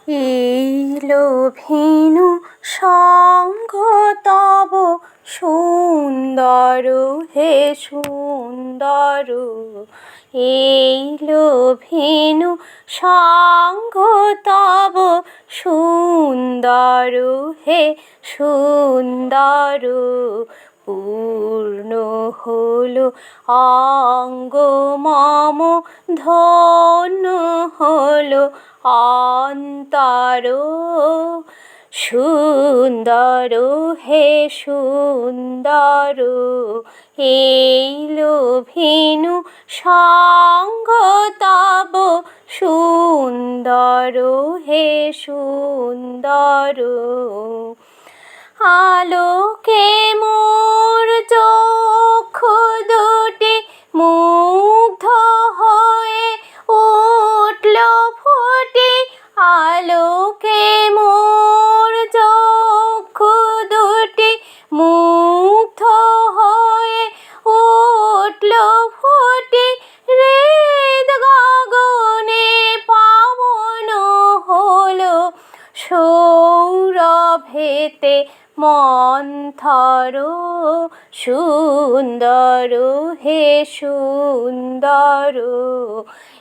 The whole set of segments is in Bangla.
এইলো ভেনু সঙ্গ তব সুন্দর হে সুন্দর। এইলো ভেনু সঙ্গ তব সুন্দর হে সুন্দর। পূর্ণ হলো অঙ্গ মম, ধন্য হলো অন্তর। সুন্দর হে সুন্দর। এইলো ভেনু সঙ্গ তব সুন্দর হে সুন্দর। আলোকে মোর চক্ষু দুটি মুগ্ধ হয়ে উঠল ফুটে। আলোকে মোর চক্ষু দুটি মুগ্ধ হয়ে উঠল ফুটে। হৃদ গগনে পাবন হলো সৌরভেতে মন্থর। সুন্দর হে সুন্দর।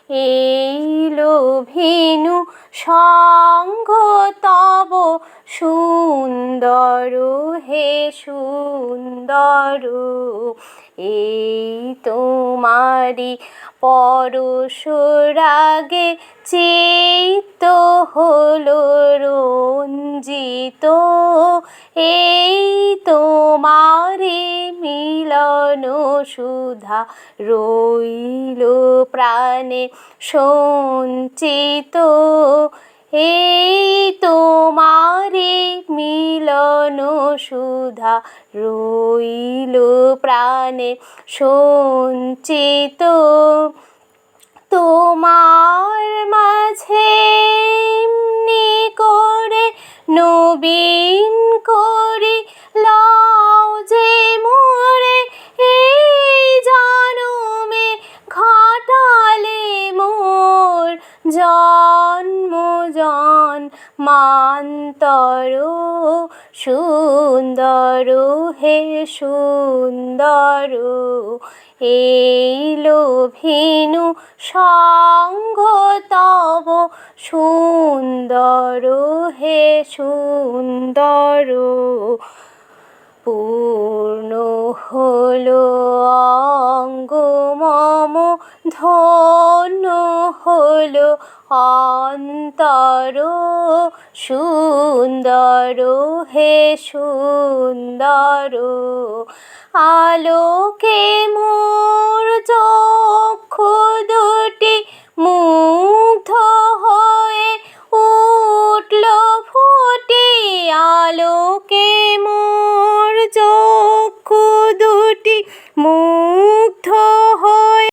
এইলো ভেনু সঙ্গ তব সুন্দর হে সুন্দর। এই তোমারি পরশ রাগে চিত্ত হলো রঞ্জিত। এই তোমারি মিলন সুধা রইল প্রাণে সঞ্চিত। এই তোমারি মিলন সুধা রইল প্রাণে সঞ্চিত। তোমার মাঝে এমনি করে নবীন করি লও যে মোরে। এই জনমে ঘটালে মোর জন্ম জন্মান্তর। সুন্দর হে সুন্দর। এইলো ভেনু সঙ্গ তব সুন্দর হে সুন্দর। পূর্ণ হলো অঙ্গ মম, ধন্য হলো অন্তর। সুন্দর হে সুন্দর। আলোকে মোর চক্ষু দুটি মুগ্ধ হয়ে উঠল ফুটে। আলোকে মোর চক্ষু দুটি